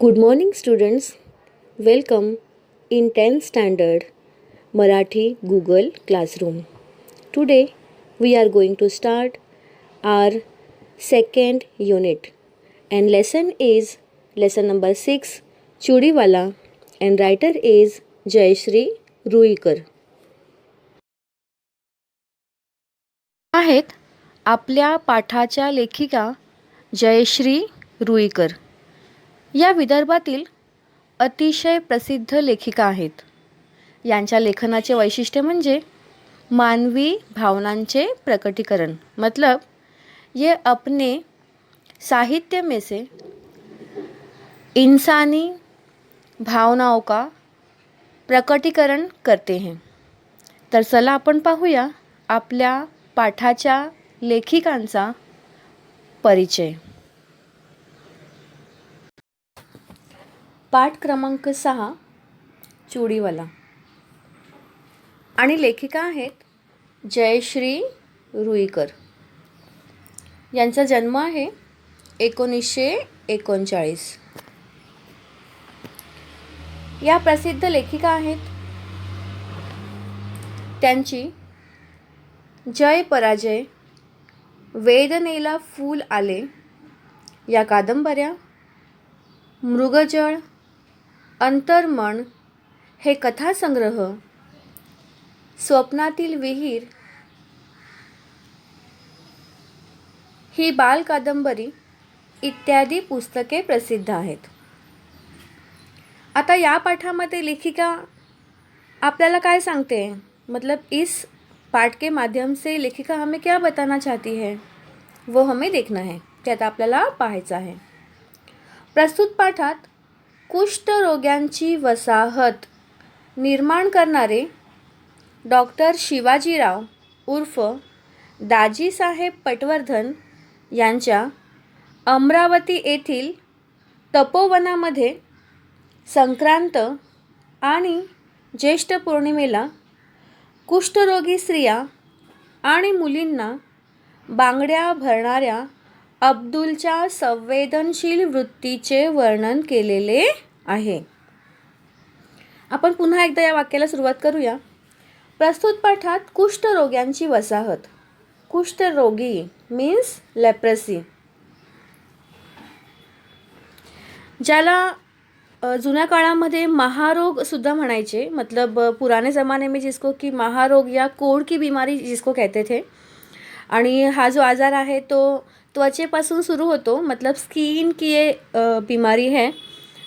Good morning, students. Welcome in 10th standard Marathi Google Classroom. Today we are going to start our second unit, and lesson is lesson number 6 Chudiwala, and writer is Jayashree Ruikar. आहेत आपल्या पाठाच्या लेखिका जयश्री रुईकर. या विदर्भातील अतिशय प्रसिद्ध लेखिका आहेत. यांच्या लेखनाचे वैशिष्ट्य म्हणजे मानवी भावनांचे प्रकटीकरण. मतलब ये अपने साहित्य में से इंसानी भावनाओं का प्रकटीकरण करते हैं. तर चला आपण पाहूया आपल्या पाठाच्या लेखिकांचा परिचय. पाठ क्रमांक 6 चुडीवाला. आणि लेखिका आहेत जयश्री रुईकर. यांचा जन्म आहे 1939. या प्रसिद्ध लेखिका आहेत. त्यांची जय पराजय, वेदनेला फूल आले या कादंबऱ्या, मृगजळ, अंतर्मन हे कथासंग्रह, स्वप्नातील विहीर ही बालकादंबरी इत्यादी पुस्तके प्रसिद्ध आहेत. आता या पाठामध्ये लेखिका आपल्याला काय सांगते, मतलब इस पाठ के माध्यम से लेखिका हमें क्या बताना चाहती है वो हमें देखना है. ते आता आपल्याला पाहायचं आहे. प्रस्तुत पाठात कुष्ठरोग्यांची वसाहत निर्माण करणारे डॉक्टर शिवाजीराव उर्फ दाजीसाहेब पटवर्धन यांच्या अमरावती येथील तपोवनामध्ये संक्रांत आणि ज्येष्ठ पौर्णिमेला कुष्ठरोगी स्त्रिया आणि मुलींना बांगड्या भरणाऱ्या अब्दुलच्या संवेदनशील वृत्तीचे वर्णन केलेले आहे. आपण पुन्हा एकदा या वाक्याला सुरुवात करूया. प्रस्तुत पाठात कुष्ठरोग्यांची वसाहत. कुष्ठरोगी मीन्स लेप्रसी, ज्याला जुन्या काळामध्ये महारोग सुद्धा म्हणायचे. मतलब पुराने ज़माने में जिसको कि महारोग या कोढ़ की बीमारी जिसको कहते थे. आणि हा जो आजार आहे तो त्वचेपासून शुरू होतो. मतलब स्किन की ये बीमारी है,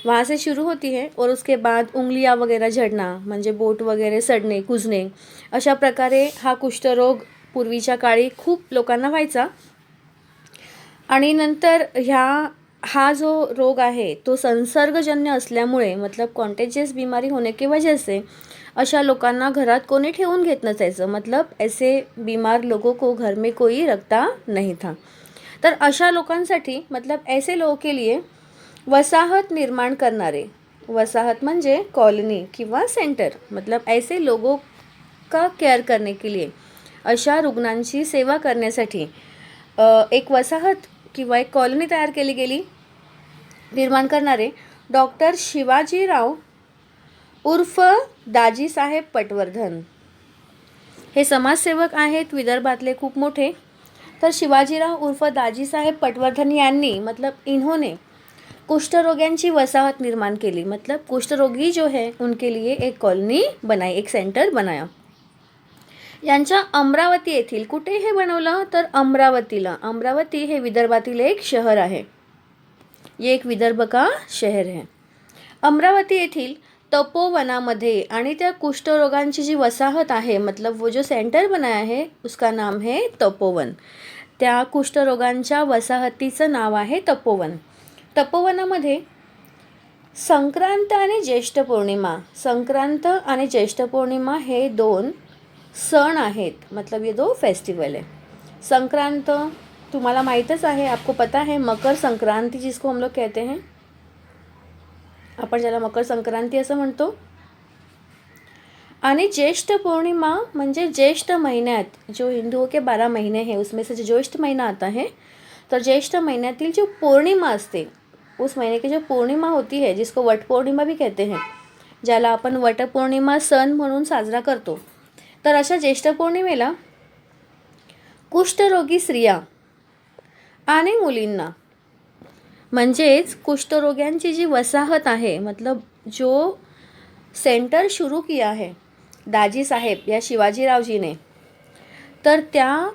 वहाँ से शुरू होती है और उसके बाद उंगलियां वगैरह झडना म्हणजे बोट वगैरे सडणे, कुजणे, अशा प्रकारे हा कुष्ठरोग पूर्वीच्या काळी खूप लोकांना व्हायचा. आणि नंतर हा जो रोग आहे तो संसर्गजन्य असल्यामुळे, मतलब कॉन्टेजियस बीमारी होने की वजह से अशा लोकांना घरात कोणी ठेवून घेत नसायचं. मतलब ऐसे बीमार लोगों को घर में कोई रखता नहीं था. तर अशा लोकांसाठी, मतलब ऐसे लोगों के लिए वसाहत निर्माण करणारे, वसाहत म्हणजे कॉलनी किंवा सेंटर, मतलब ऐसे लोगों का केयर करने के लिए, अशा रुग्णांची सेवा करण्यासाठी एक वसाहत किंवा एक कॉलनी तयार केली गेली. निर्माण करणारे डॉक्टर शिवाजीराव उर्फ दाजीसाहेब पटवर्धन हे समाजसेवक आहेत विदर्भातले खूप मोठे. तर शिवाजीराव उर्फ दाजीसाहेब पटवर्धन यांनी, मतलब इन्होंने कुष्ठरोग्यांची वसाहत निर्माण केली. मतलब कुष्ठरोगी जो है उनके लिए एक कॉलनी बनाई, एक सेंटर बनाया. यांच्या अमरावती येथील, कुठे हे बनवलं तर अमरावतीला. अमरावती हे विदर्भातील एक शहर आहे. ये एक विदर्भ का शहर है. अमरावती येथील तपोवनामध्ये, आणि त्या कुष्ठरोगांची जी वसाहत आहे, मतलब वो जो सेंटर बनाया है उसका नाम है तपोवन. त्या कुष्ठरोगांच्या वसाहतीचं नाव आहे तपोवन. तपोवनामध्ये संक्रांत आणि ज्येष्ठ पौर्णिमा, संक्रांत आणि ज्येष्ठ पौर्णिमा हे 2 सण आहेत. मतलब ये 2 फेस्टिवल है. संक्रांत तुम्हाला माहीतच आहे, आपको पता है, मकर संक्रांति जिसको हम लोग कहते हैं, आपण ज्याला मकर संक्रांति असं म्हणतो. आणि ज्येष्ठ पौर्णिमा म्हणजे ज्येष्ठ महीन्यात, जो हिंदुओं के 12 महीने हैं उसमें से जो ज्येष्ठ महीना आता है, तर ज्येष्ठ महिन्यातील जो पौर्णिमा असते उस महीने की जो पूर्णिमा होती है, जिसको वट पौर्णिमा भी कहते हैं, ज्याला आपण वटपौर्णिमा सण म्हणून साजरा करतो, तर अशा ज्येष्ठ पौर्णिमेला कुष्ठरोगी स्त्रिया आणि मुलींना, म्हणजेच कुष्ठरोग्यांची जी वसाहत आहे, मतलब जो सेंटर शुरू किया है दाजी साहेब या शिवाजीरावजी ने, तर त्या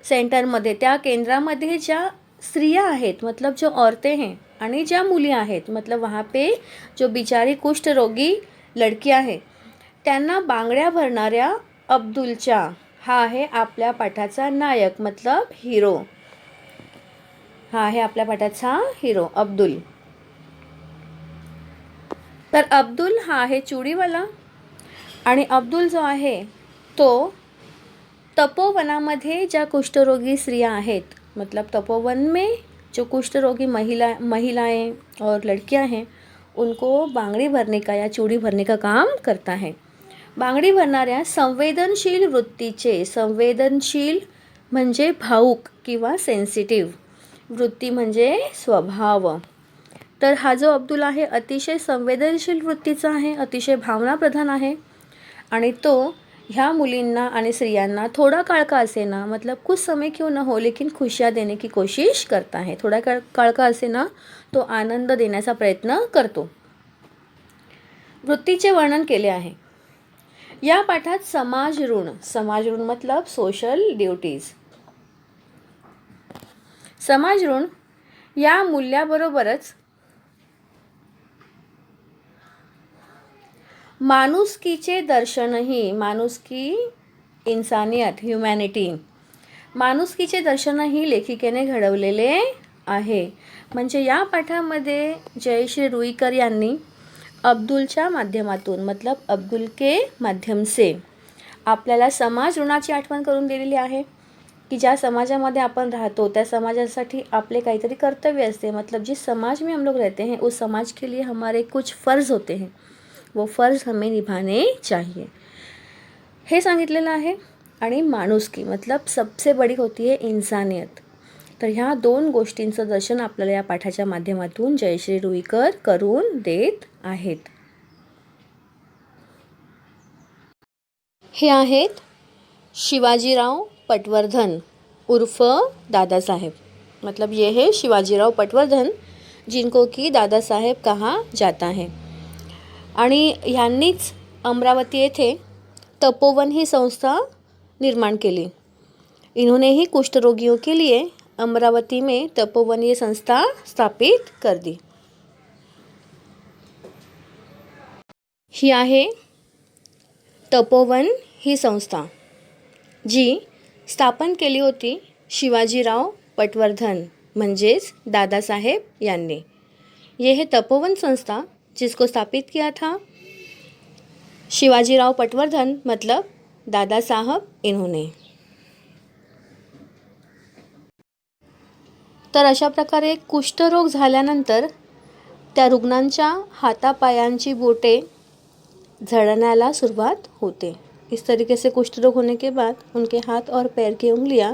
सेंटरमध्ये, त्या केंद्रामध्ये ज्या स्त्रिया आहेत, मतलब जो औरतें हैं, आणि ज्या मुली आहेत, मतलब वहाँ पे जो बिचारी कुष्ठ रोगी लडकी आहे, त्यांना बांगड्या भरणाऱ्या अब्दुलच्या, हा आहे आपल्या पाठाचा नायक, मतलब हिरो, हा आहे आपल्या पाठाचा हिरो अब्दुल. तर अब्दुल हा आहे चुडीवाला, आणि अब्दुल जो आहे तो तपोवनामध्ये ज्या कुष्ठरोगी स्त्रियां आहेत, मतलब तपोवन में जो कुष्ठरोगी महिलाएं और लड़कियां हैं, उनको बांगड़ी भरने का या चूड़ी भरने का काम करता है. बांगडी भरणाऱ्या संवेदनशील वृत्तीचे, संवेदनशील म्हणजे भावुक किंवा सेन्सिटिव्ह, वृत्ती म्हणजे स्वभाव. तर हा जो अब्दुल आहे अतिशय संवेदनशील वृत्तीचा आहे, अतिशय भावनाप्रधान आहे, आणि तो ह्या मुलींना आणि स्त्रियांना थोड़ा काल का असेना, मतलब कुछ समय क्यों न हो, लेकिन खुशियाँ देने की कोशिश करता है. थोड़ा काळ का असेना तो आनंद देण्याचा प्रयत्न करतो. वृत्तीचे वर्णन केले आहे. या पाठात समाज ऋण मतलब सोशल ड्युटीज, समाज ऋण या मूल्याबरोबरच माणुसकीचे दर्शनही, माणुसकी, इन्सानियत, ह्युमॅनिटी, माणुसकीचे दर्शनही लेखिकेने घडवलेले आहे. म्हणजे या पाठामध्ये जयश्री रुईकर यांनी अब्दुलच्या माध्यमातून, मतलब अब्दुल के माध्यम से, आपल्याला समाज ऋणाची आठवण करून दिलेली आहे, की ज्या समाजामध्ये आपण राहतो त्या समाजासाठी आपले काहीतरी कर्तव्य असते, मतलब जिस समाज में हम लोग रहते हैं उस समाज के लिए हमारे कुछ फ़र्ज होते हैं, वो फ़र्ज हमें निभाने चाहिए, हे सांगितलेलं आहे. आणि माणुसकी मतलब सबसे बड़ी होती है इंसानियत. तर ह्या दोन गोष्टींचं दर्शन आपल्याला या पाठाच्या माध्यमातून जयश्री रुईकर करून देत आहेत. हे आहेत शिवाजीराव पटवर्धन उर्फ दादा साहेब, मतलब ये है शिवाजीराव पटवर्धन, जिनको की दादा साहेब कहा जाता है. आणि ह्यांनीच अमरावती येथे तपोवन ही संस्था निर्माण केली. इन्होंने ही कुष्ठ रोगियों के लिए अमरावती में तपोवन ये संस्था स्थापित कर दी. ही आहे तपोवन ही संस्था, जी स्थापन केली होती शिवाजीराव पटवर्धन म्हणजेच दादासाहेब यांनी. ये है तपोवन संस्था जिसको स्थापित किया था शिवाजीराव पटवर्धन, मतलब दादा साहब इन्होंने. तर अशा प्रकारे कुष्ठरोग झाल्यानंतर त्या रुग्णांच्या हातापायांची बोटे झड़नाला शुरुआत होते. इस तरीके से कुष्ठ रोग होने के बाद उनके हाथ और पैर की उंगलियां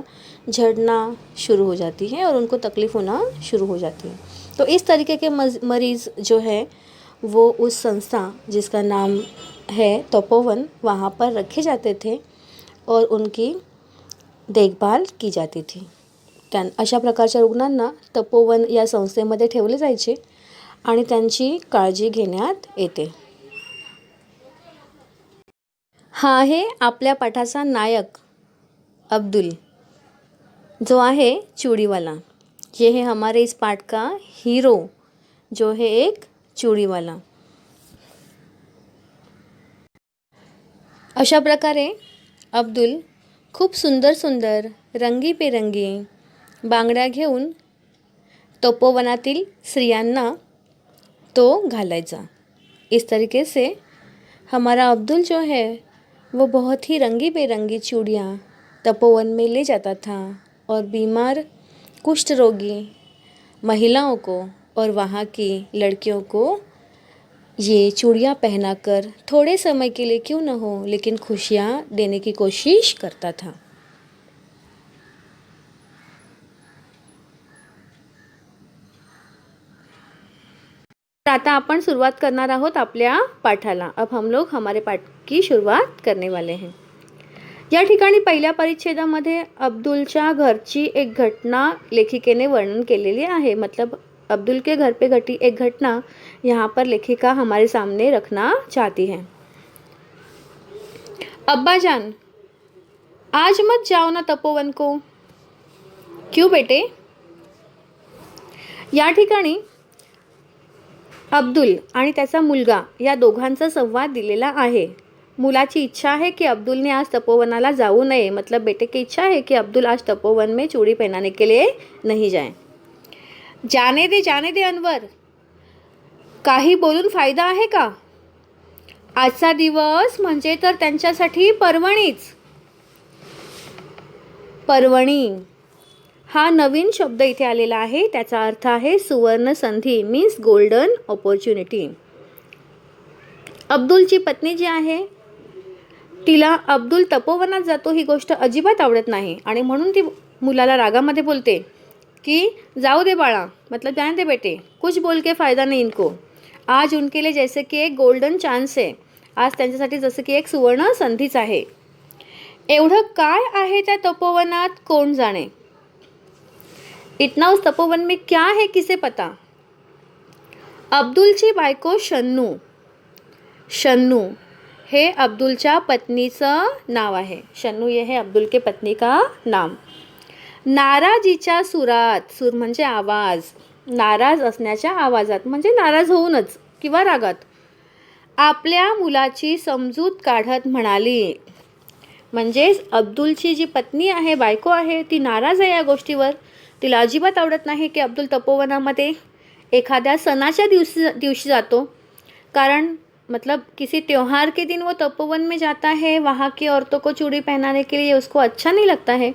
झड़ना शुरू हो जाती हैं और उनको तकलीफ़ होना शुरू हो जाती है. तो इस तरीके के मरीज़ जो है वो उस संस्था जिसका नाम है तपोवन, वहाँ पर रखे जाते थे और उनकी देखभाल की जाती थी. अशा प्रकारच्या रुग्णांना तपोवन या संस्थेमध्ये ठेवले जायचे आणि त्यांची काळजी घेण्यात येते. हा आहे आपल्या पाठाचा नायक अब्दुल, जो आहे चूड़ीवाला. ये है हमारे इस पाठ का हीरो, जो है एक चूड़ीवाला. अशा प्रकारे अब्दुल खूप सुंदर सुंदर रंगीबेरंगी बांगड्या घेऊन तपोवनातील स्त्रियांना तो घालायचा. इस तरीके से हमारा अब्दुल जो है वो बहुत ही रंगी बेरंगी चूड़ियाँ तपोवन में ले जाता था और बीमार कुष्ठ रोगी महिलाओं को और वहाँ की लड़कियों को ये चूड़ियाँ पहनाकर थोड़े समय के लिए क्यों न हो लेकिन खुशियाँ देने की कोशिश करता था. तर आता आपण सुरुवात करणार आहोत आपल्या पाठाला. अब हम लोग हमारे पाठ की शुरुआत करने वाले हैं. या ठिकाणी पहिल्या परिच्छेदामध्ये अब्दुलच्या घरची एक घटना लेखिकेने वर्णन केलेली आहे. मतलब अब्दुल के घर पे घटी एक घटना यहाँ पर लेखिका हमारे सामने रखना चाहती है. अब्बा जान, आज मत जाओ ना तपोवन को. क्यों बेटे? या ठिकाणी अब्दुल आणि त्याचा मुलगा या दोघांचा संवाद दिलेला आहे. मुलाची इच्छा है कि अब्दुल ने आज तपोवनाला जाऊ नये. मतलब बेटे की इच्छा है कि अब्दुल आज तपोवन में चूड़ी पहनाने के लिए नहीं जाए. जाने दे अनवर, काही बोलून फायदा आहे का? आजचा दिवस म्हणजे तर त्यांच्यासाठी पर्वणीच. पर्वणी हा नवीन शब्द इथे आलेला आहे. त्याचा अर्थ आहे सुवर्ण संधी, मीन्स गोल्डन ऑपॉर्च्युनिटी. अब्दुलची पत्नी जी आहे तिला अब्दुल तपोवनात जातो ही गोष्ट अजिबात आवडत नाही आणि म्हणून ती मुलाला रागामध्ये बोलते कि जाओ दे बाळा, मतलब जाने दे बेटे, कुछ बोल के फ़ायदा नहीं इनको. आज उनके लिए जैसे की एक गोल्डन चान्स आहे. आज त्यांच्यासाठी जसं की एक सुवर्ण संधीच आहे. एवढं काय आहे त्या तपोवनात कोण जाणे. इतना उस तपोवन में क्या है किसे पता. अब्दुलची बायको शन्नू. शन्नू हे अब्दुलच्या पत्नीचं नाव आहे. शन्नू ये है अब्दुल के पत्नी का नाम. नाराजीच्या सुरात, सूर म्हणजे आवाज, नाराज असण्याच्या आवाजात म्हणजे नाराज होऊनच किंवा रागात आपल्या मुलाची समजूत काढत म्हणाली. म्हणजेच अब्दुलची जी पत्नी आहे, बायको आहे, ती नाराज आहे या गोष्टीवर. तिला अजिबात आवडत नाही की अब्दुल तपोवनामध्ये एखाद्या सणाच्या दिवशी जातो. कारण मतलब किसी त्योहार के दिन वो तपोवन में जाता है, वहाँ की औरतों को चूड़ी पहनाने के लिए उसको अच्छा नहीं लगता है.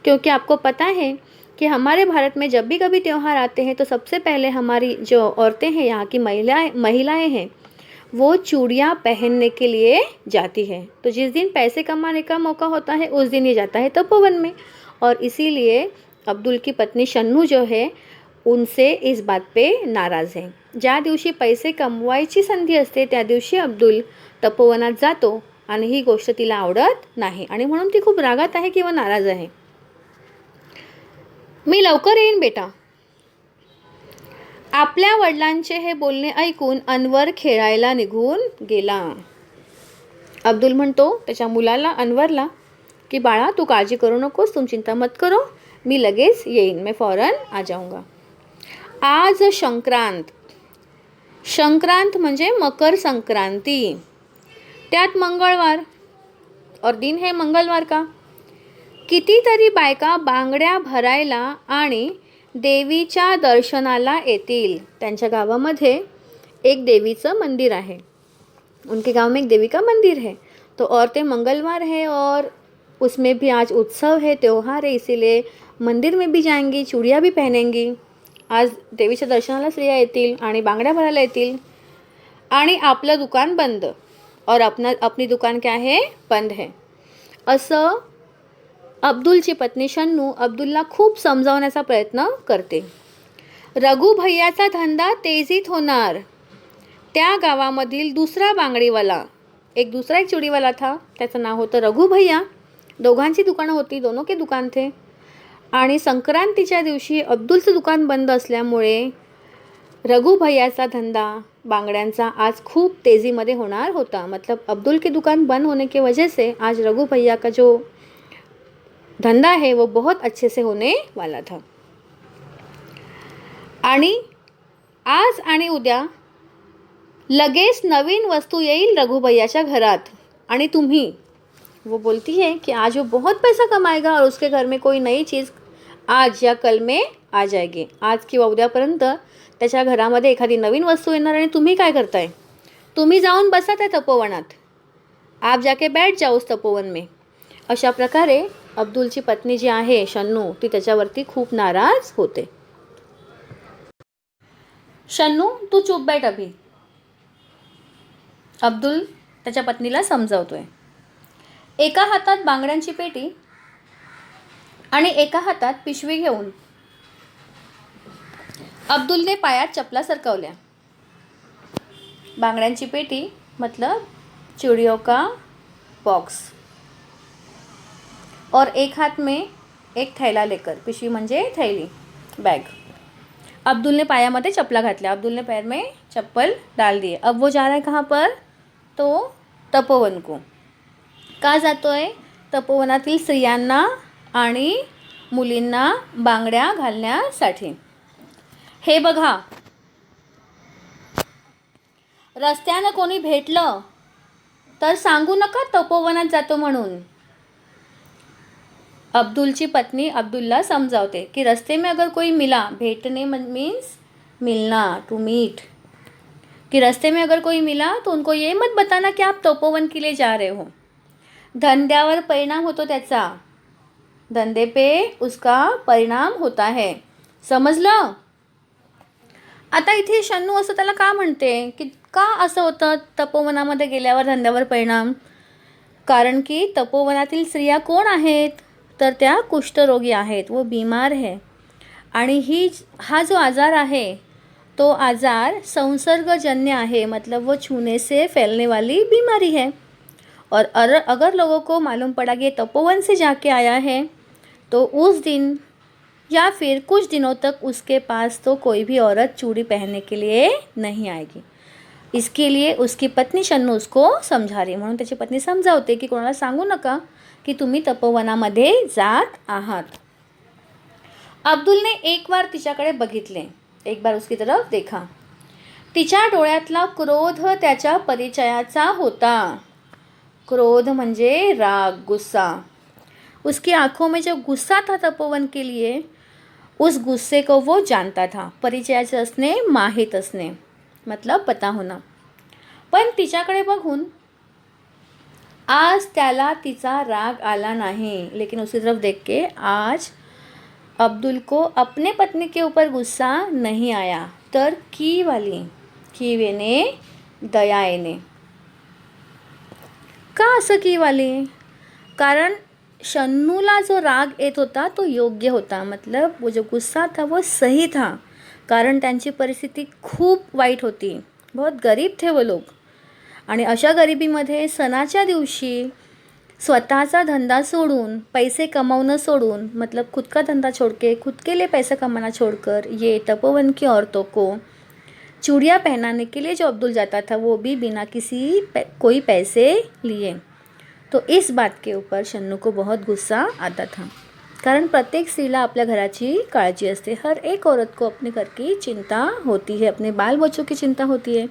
क्योंकि आपको पता है कि हमारे भारत में जब भी कभी त्यौहार आते हैं तो सबसे पहले हमारी जो औरतें हैं, यहाँ की महिलाएं हैं, वो चूड़ियाँ पहनने के लिए जाती हैं. तो जिस दिन पैसे कमाने का मौका होता है उस दिन ये जाता है तपोवन में. और इसीलिए अब्दुल की पत्नी शन्नू जो है उनसे इस बात पे नाराज़ है. ज्या दिवशी पैसे कमवायची संधी असते त्या दिवशी अब्दुल तपोवनात जातो आणि ही गोष्ट तिला आवडत नाही आणि म्हणून ती खूप रागात आहे किंवा नाराज आहे. मी लवकर येईन बेटा. आपल्या वडिलांचे हे बोलणे ऐकून अनवर खेळायला निघून गेला. अब्दुल म्हणतो त्याच्या मुलाला अनवरला की बाळा तू काळजी करू नकोस, तुम चिंता मत करो, मी लगेच येईन, मैं फौरन आ जाऊंगा. आज संक्रांत. संक्रांत म्हणजे मकर संक्रांती. त्यात मंगळवार और दिन है मंगलवार का. कितीतरी बायका बांगड्या भरायला आणि देवीच्या दर्शनाला येतील. त्यांच्या गावामध्ये एक देवीचं मंदिर आहे. उनके गांव में एक देवी का मंदिर है. तो औरतें मंगलवार है और उसमें भी आज उत्सव है, त्यौहार है, इसीलिए मंदिर में भी जाएंगी, चूड़ियाँ भी पहनेंगी. आज देवीच्या दर्शनाला स्त्रिया येतील आणि बांगड्या भरायला येतील आणि आपलं दुकान बंद और अपनी दुकान क्या है, बंद है. असं अब्दुलची पत्नी शन्नू अब्दुलला खूप समजावण्याचा प्रयत्न करते. रघु भैयाचा धंदा तेजीत होणार. त्या गावामधील दुसरा बांगडीवाला, एक चूड़ीवाला था, त्याचं नाव होतं रघु भैया. दोघांची दुकानं होती, दोनों के दुकान थे. आणि संक्रांतीच्या दिवशी अब्दुलचं दुकान बंद असल्यामुळे रघु भैयाचा धंदा बांगड्यांचा आज खूप तेज़ीमध्ये होणार होता. मतलब अब्दुल के दुकान बंद होने की वजह से आज रघु भैया का जो धंधा है वो बहुत अच्छे से होने वाला था. आणि आज आणि उद्या लगेच नवीन वस्तू येईल रघु भैयाच्या घरात आणि तुम्ही, वो बोलती है कि आज वो बहुत पैसा कमाएगा और उसके घर में कोई नई चीज़ आज या कल में आ जाएगी. आज किंवा उद्यापर्यंत त्याच्या घरामध्ये एखादी नवीन वस्तू येणार आणि तुम्ही काय करताय, तुम्ही जाऊन बसा त्या तपोवनात, आप जाके बैठ जाओ उस तपोवन में. अशा प्रकारे अब्दुलची पत्नी जी आहे शन्नू ती त्याच्यावरती खूप नाराज होते. शन्नू तू चुप बैठ अभी, अब्दुल त्याच्या पत्नीला समजावतोय. एका हातात बांगड्यांची पेटी आणि एका हातात पिशवी घेऊन अब्दुलने पायात चपला सरकवल्या. बांगड्यांची पेटी मतलब चूड़ियों का बॉक्स, और एक हाथ में एक थैला लेकर, पिशवी म्हणजे थैली, बैग। अब्दुल ने पायामध्ये चपला घातल्या, अब्दुल ने पैर में चप्पल डाल दिए। अब वो जा रहा है कहाँ पर, तो तपोवन को। का जातोय, तपोवनातील स्त्रियांना आणि मुलींना बांगड्या घालण्यासाठी। हे बघा, रस्त्यानं कोणी भेटलं तर सांगू नका तपोवनात जातो म्हणून। अब्दुलची पत्नी अब्दुलला समजावते कि रस्ते में अगर कोई मिला, भेटने मीन्स मिलना, टू मीट, कि रस्ते में अगर कोई मिला तो उनको ये मत बताना कि आप तपोवन के लिए जा रहे हो। धंद्यावर परिणाम होतो त्याचा, धंदे पे उसका परिणाम होता है, समजलं। आता इथे शन्नू असं त्याला का म्हणते की का असं होतं तपोवनामध्ये गेल्यावर धंद्यावर परिणाम, कारण की तपोवनातील स्त्रिया कोण आहेत, तर त्या कुष्ठरोगी आहेत, वो बीमार है। आणि हा जो आजार आहे तो आजार संसर्गजन्य आहे, मतलब वो छूने से फैलने वाली बीमारी है। और अगर लोगों को मालूम पड़ा कि तपोवन से जाके आया है तो उस दिन या फिर कुछ दिनों तक उसके पास तो कोई भी औरत चूड़ी पहनने के लिए नहीं आएगी। इसके लिए उसकी पत्नी शन्नू उसको समझा रही, म्हणून त्याची पत्नी समजावते की कोणाला सांगू नका की तुम्ही तपोवनामध्ये जात आहात। अब्दुलने एक बार तिच्याकडे बघितले, एक बार उसकी तरफ देखा। तिच्या डोळ्यातला क्रोध त्याच्या परिचयाचा होता। क्रोध म्हणजे राग, गुस्सा। उसकी आंखों में जो गुस्सा था तपोवन के लिए, उस गुस्से को वो जानता था। परिचयाचे असणे, माहीत असणे, मतलब पता होना। पण तिच्याकडे बघून आज त्याला तिचा राग आला नहीं, लेकिन उसकी तरफ देख के आज अब्दुल को अपने पत्नी के ऊपर गुस्सा नहीं आया, तर कीवेने, दयाने। का असं कीवाली, कारण शन्नूला जो राग येत होता तो योग्य होता, मतलब वो जो गुस्सा था वो सही था, कारण त्यांची परिस्थिती खूप वाईट होती, बहुत गरीब थे वो लोग। आणि अशा गरिबीमध्ये सणाच्या दिवशी स्वतःचा धंदा सोडून, पैसे कमावणं सोडून, मतलब खुद का धंधा छोड़ के खुद के लिए पैसा कमाना छोड़कर ये तपोवन की औरतों को चूड़ियाँ पहनाने के लिए जो अब्दुल जाता था, वो भी बिना कोई पैसे लिए। तो इस बात के ऊपर शन्नू को बहुत गुस्सा आता था, कारण प्रत्येक स्त्रीला आपल्या घराची काळजी असते। हर एक औरत को अपने घर की चिंता होती है, अपने बाल बच्चों की चिंता होती है।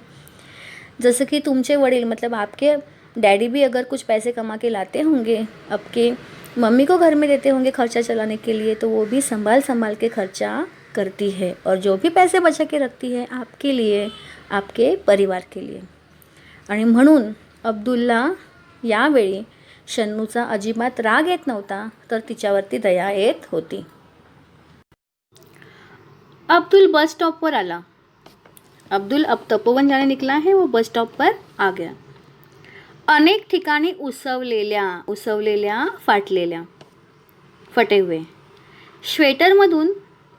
जैसे कि तुमचे वडील, मतलब आपके डैडी भी अगर कुछ पैसे कमा के लाते होंगे, आपके मम्मी को घर में देते होंगे खर्चा चलाने के लिए, तो वो भी संभाल के खर्चा करती है, और जो भी पैसे बचा के रखती है आपके लिए, आपके परिवार के लिए। आणि म्हणून अब्दुलला यावेळी शन्नूचा अजिबात राग येत नव्हता, तर तिच्यावरती दया येत होती। अब्दुल बस स्टॉप पर आला। अब्दुल अब तपोवन जाने निकला है, वो बस स्टॉप पर आ गया। अनेक ठिकाणी उसवलेल्या फाटलेल्या, फटे हुए श्वेटरमधून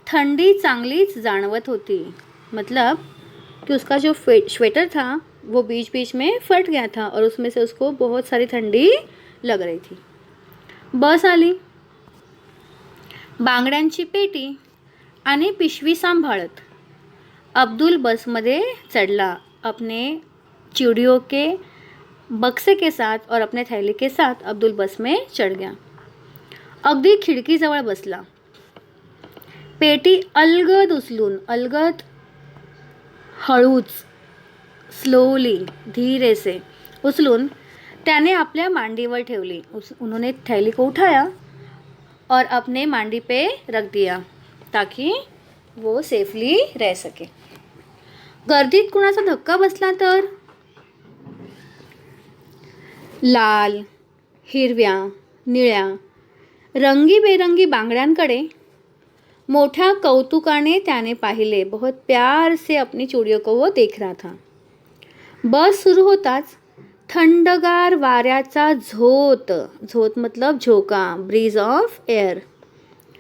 थंडी चांगलीच जाणवत होती, मतलब कि उसका जो श्वेटर था वो बीच बीच में फट गया था और उसमें से उसको बहुत सारी ठंडी लग रही थी। बस आली। बांगड्यांची पेटी आणि पिशवी सांभाळत अब्दुल बसमध्ये चढ़ला, अपने चूड़ियों के बक्से के साथ और अपने थैले के साथ अब्दुल बस में चढ़ गया। अगदी खिडकीजवळ बसला। पेटी अलगद उचलून, अलगद हळूच, स्लोली, धीरे से उचलून त्याने आपल्या मांडीवर ठेवली। उन्होंने थैली को उठाया और अपने मांडी पे रख दिया ताकि वो सेफली रह सके। गर्दीत कुणाचा धक्का बसला तर लाल, हिरव्या, निळ्या, रंगीबेरंगी बांगड्यांकडे मोठ्या कौतुकाने त्याने पाहिले। बहुत प्यार से अपनी चूड़ियों को वो देख रहा था। बस सुरू होताच थंडगार वाऱ्याचा झोत, झोत मतलब झोका, ब्रीज ऑफ एअर,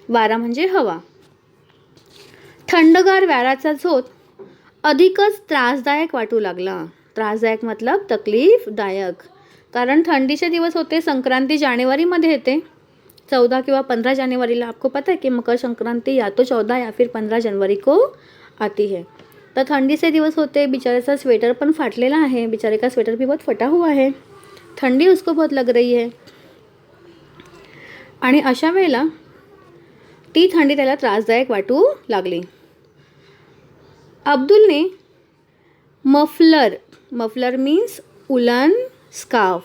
वारा म्हणजे हवा। थंडगार वाऱ्याचा झोत अधिकच त्रासदायक वाटू लागला। त्रासदायक मतलब तकलीफदायक, कारण थंडीचे दिवस होते. संक्रांती जानेवारीमध्ये येते, 14 किंवा 15 जनवरीला. आपको पता है कि मकर संक्रांति या तो 14 या फिर 15 जनवरी को आती है. तर थंडीचे दिवस होते. बेचारेचा स्वेटर पण फाटलेला आहे, बेचारे का स्वेटर भी बहुत फटा हुआ है, ठंडी उसको बहुत लग रही है. आणि अशा वेळेला ती थंडी त्याला त्रासदायक वाटू लागली. अब्दुलने मफलर मीन्स उलन स्कार्फ,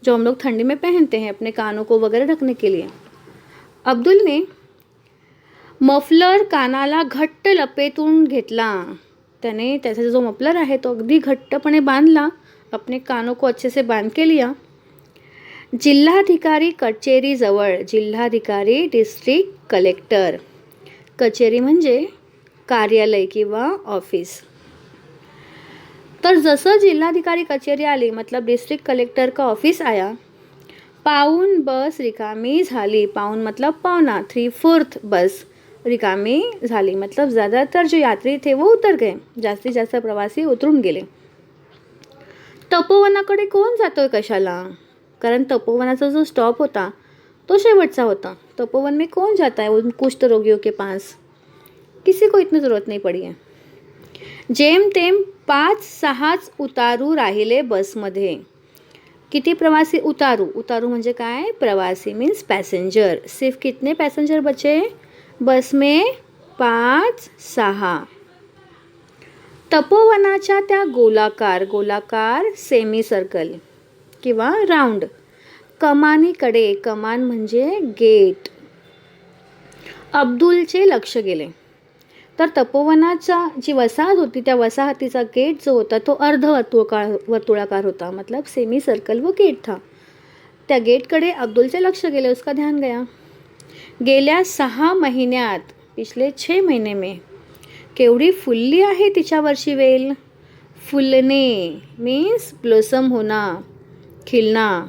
जो हम लोग ठंडी में पहनते हैं अपने कानों को वगैरह ढकने के लिए. अब्दुल ने मफलर कानाला घट्ट लपेटून घेतला. त्याने त्याचा जो मफलर आहे तो अगदी घट्टपणे बांधला, अपने कानों को अच्छे से बांध के लिया. जिल्हाधिकारी कचेरीजवळ, जिल्हाधिकारी डिस्ट्रिक्ट कलेक्टर, कचेरी म्हणजे कार्यालय किंवा ऑफिस. तर जसं जिल्हाधिकारी कचेरी आली, मतलब डिस्ट्रिक्ट कलेक्टर का ऑफिस आया, पाऊण बस रिकामी झाली. पाऊण मतलब पौना, 3/4 बस रिकामी झाली, मतलब ज़्यादातर जो यात्री थे वो उतर गए, जास्तीत जास्त प्रवासी उतरून गेले. तपोवनाकडे कोण जातोय कशाला, कारण तपोवनाचा जो स्टॉप होता तो शेवटचा होता. तपोवन में कौन जाता है उन कुष्ठ रोगियों के पास, किसी को इतनी ज़रूरत नहीं पड़ी है. जेमतेम 5-6 उतारू राहिले बसमध्ये. किती प्रवासी उतारू म्हणजे काय, प्रवासी मीन्स पैसेंजर. सिर्फ कितने पैसेंजर बचे बस में, 5-6. तपोवनाच्या त्या गोलाकार सेमी सर्कल किंवा राऊंड कमानीकडे, कमान म्हणजे गेट, अब्दुलचे लक्ष गेले. तर तपोवनाचा जी वसाहत होती त्या वसाहतीचा गेट जो होता तो वर्तुळाकार होता, मतलब सेमी सर्कल वो गेट था. त्या गेटकडे अब्दुलचे लक्ष गेले, उसका ध्यान गया. गेल्या 6 महिन्यात, पिछले 6 महीने में, केवढी फुलली आहे तिच्यावरची वेल. फुलणे मीन्स ब्लॉसम होना, खिलना.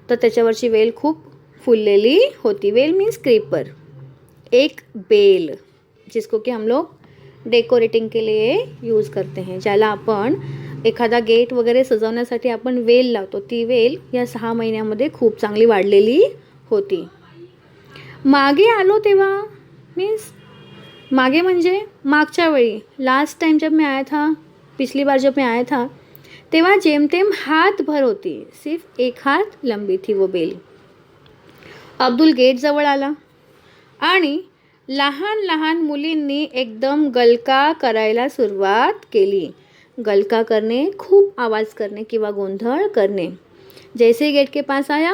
तर त्याच्यावरची वेल खूप फुललेली होती. वेल मीन्स क्रीपर, एक बेल, जिसको कि हम लोग डेकोरेटिंग के लिए यूज़ करते हैं, ज्याला आपण एखादा गेट वगैरे सजवण्यासाठी आपण वेल लावतो. ती वेल या 6 महिन्यामध्ये खूप चांगली वाढलेली होती. मागे आलो तेव्हा मीन्स, मागे म्हणजे मागच्या वेळी, लास्ट टाइम जब मैं आया था, पिछली बार जब मैं आया था, तेव्हा जेमतेम हात भर होती, सिर्फ 1 हात लंबी थी वो बेल. अब्दुल गेट जवळ आला आणि लहान लहान मुलींनी एकदम गलका करायला सुरुवात केली. गलका करने, खूप आवाज़ करने किंवा गोंधळ करने. जैसे ही गेट के पास आया,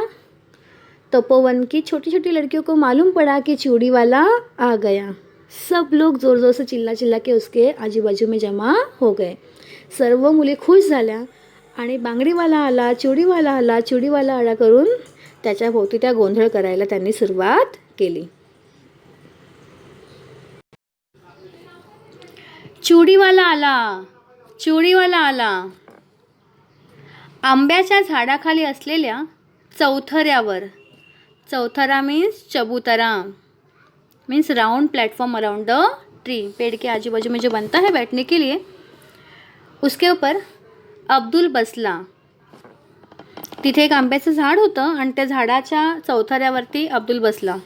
तपोवन की छोटी छोटी लड़कियों को मालूम पड़ा कि चूड़ी वाला आ गया. सब लोग जोर जोर से चिल्ला के उसके आजू बाजू में जमा हो गए. सर्व मुली खुश झाल्या आणि बांगडीवाला आला, चूडीवाला आला करून त्याच्या भोवती त्या गोंधळ करायला त्यांनी सुरुवात केली. चूडीवाला आला. आंब्याच्या झाडाखाली असलेल्या चौथऱ्यावर, चौथरा मीन्स चबूतरा, means round platform around the tree, पेड़ के आजू बाजू में जो बनता है बैठने के लिए, उसके ऊपर अब्दुल बसला. तिथे एक आंब्याचं झाड होतं आणि त्या झाडाच्या चौथऱ्यावरती अब्दुल बसला.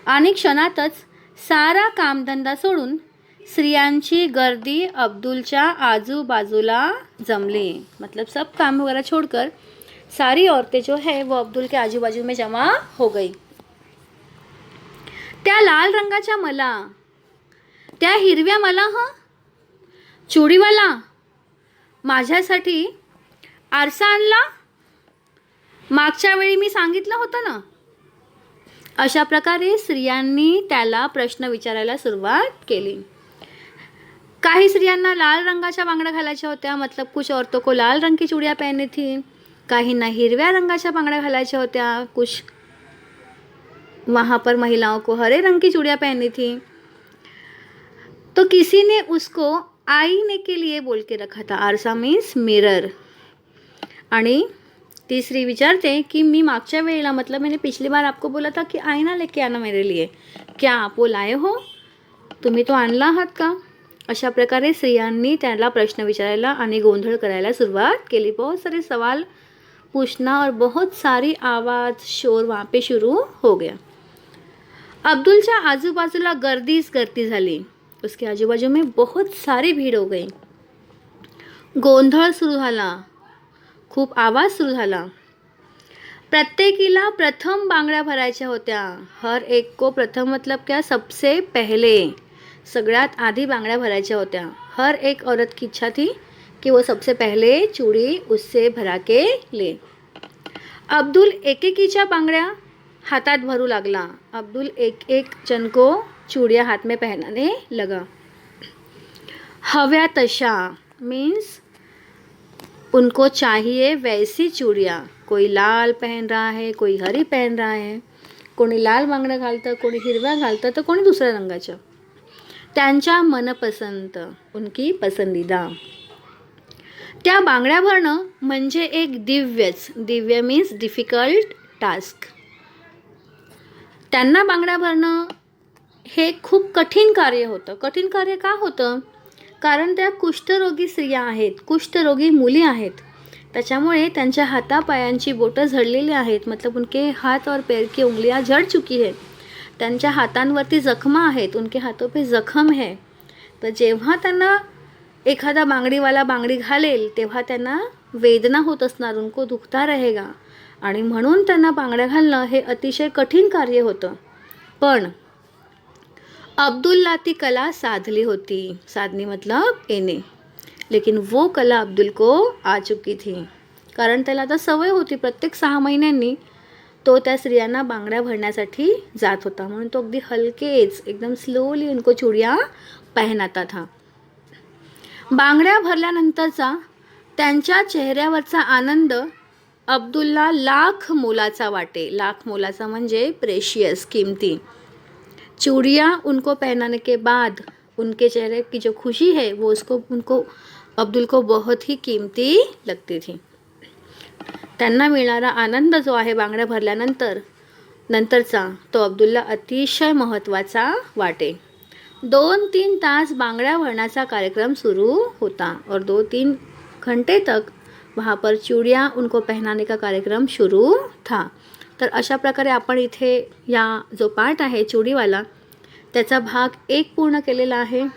आणि क्षणातच सारा कामधंदा सोडून स्त्रियांची गर्दी अब्दुलच्या आजूबाजूला जमली. मतलब सब काम वगैरह छोड़कर सारी औरतें जो है वो अब्दुल के आजू बाजू में जमा हो गई. त्या लाल रंगाच्या मला, त्या हिरव्या मला, चूडीवाला माझ्यासाठी आरसा आणला, मागच्या वेळी मी सांगितलं होतं ना. अशा प्रकारे स्त्रियांनी त्याला प्रश्न विचारायला सुरुवात केली. काही स्त्रियांना लाल रंगाच्या बांगड्या घालायच्या होत्या, मतलब कुछ औरतों को लाल रंग की चूड़ियाँ पहननी थी. काहींना हिरव्या रंगाच्या बांगड्या घालायच्या होत्या, कुछ वहाँ पर महिलाओं को हरे रंग की चूड़ियाँ पहननी थी. तो किसी ने उसको आईने के लिए बोल के रखा था. आरसा मीन्स मिरर. आणि तीसरी विचारते कि मी मागच्या वेळेला, मतलब मैंने पिछली बार आपको बोला था कि आईना लेके आना मेरे लिए, क्या आप वो लाए हो, तुम्ही तो आणला आहात का. अशा प्रकारे स्त्रियांनी त्याला प्रश्न विचारायला आणि गोंधळ करायला सुरुवात केली. बहुत सारे सवाल पूछना और बहुत सारी आवाज़ शोर वहाँ पे शुरू हो गया. अब्दुलच्या आजूबाजूला गर्दीच गर्दी झाली. उसके आजूबाजू में बहुत सारी भीड़ हो गई. गोंधळ सुरू झाला, खूप आवाज सुरू झाला. प्रत्येकीला प्रथम बांगड्या भरायच्या होत्या. हर एक को प्रथम मतलब क्या, सबसे पहले, सगळ्यात आधी बांगड्या भरायच्या होत्या. हर एक औरत की इच्छा थी कि वो सबसे पहले चूड़ी उससे भरा के ले. अब्दुल एकेकीच्या बांगड्या हातात भरू लागला. अब्दुल एक एक जन को चूड़ियाँ हाथ में पहनाने लगा. हव्या तशा मीन्स उनको चाहिए वैसी चूड़ियाँ. कोई लाल पहन रहा है, कोई हरी पहन रहा है, कोणी लाल बांगड्या घालतं, कोणी हिरव्या घालतं, तर कोणी दुसऱ्या रंगाच्या. त्यांच्या मनपसंत, उनकी पसंदीदा. त्या बांगड्या भरणं म्हणजे एक दिव्य मीन्स डिफिकल्ट टास्क. त्यांना बांगड्या भरणं हे खूप कठीण कार्य होतं. कठीण कार्य का होतं? कारण त्या कुष्ठरोगी स्त्रिया आहेत, कुष्ठरोगी मुली आहेत. त्याच्यामुळे त्यांच्या हातापायांची बोटं झडलेली आहेत. मतलब उनके हाथ और पैर की उंगलियां झड़ चुकी है. त्यांच्या हातांवरती जखमा आहेत, उनके हाथों पे जखम है. तर जेव्हा त्यांना एखादा बांगडीवाला बांगडी घालेल तेव्हा त्यांना वेदना होत असणार, उनको दुखता रहेगा. आणि म्हणून त्यांना बांगड्या घालणं हे अतिशय कठीण कार्य होतं. पण अब्दुलला ती कला साधली होती. साधनी मतलब येणे. लेकिन वो कला अब्दुल को आ चुकी थी. कारण त्याला आता सवय होती. प्रत्येक 6 महिन्यांनी तो त्या स्त्रियांना बांगड्या भरण्यासाठी जात होता. म्हणून तो अगदी हलकेच एकदम स्लोली उनको चूड़ियाँ पहनाता था. बांगड्या भरल्यानंतरचा त्यांच्या चेहऱ्यावरचा आनंद अब्दुलला लाख मोलाचा वाटे. लाख मोलाचा म्हणजे प्रेशियस, कीमती. चूड़ियाँ उनको पहनाने के बाद उनके चेहरे की जो खुशी है वो उनको अब्दुल को बहुत ही कीमती लगती थी. त्यांना मिळणारा आनंद जो आहे बांगड्या भरल्यानंतरचा तो अब्दुलला अतिशय महत्त्वाचा वाटे. 2-3 तास बांगड्या भरण्याचा कार्यक्रम शुरू होता और 2-3 घंटे तक वहाँ पर चूड़ियाँ उनको पहनाने का कार्यक्रम शुरू था. तर अशा प्रकारे आपण इथे या जो पाठ आहे चूड़ीवाला त्याचा भाग 1 पूर्ण केलेला आहे.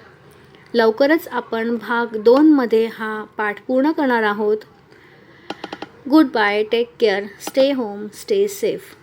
लवकरच आपण भाग 2 मध्ये हा पाठ पूर्ण करणार आहोत. Goodbye, take care, stay home, stay safe.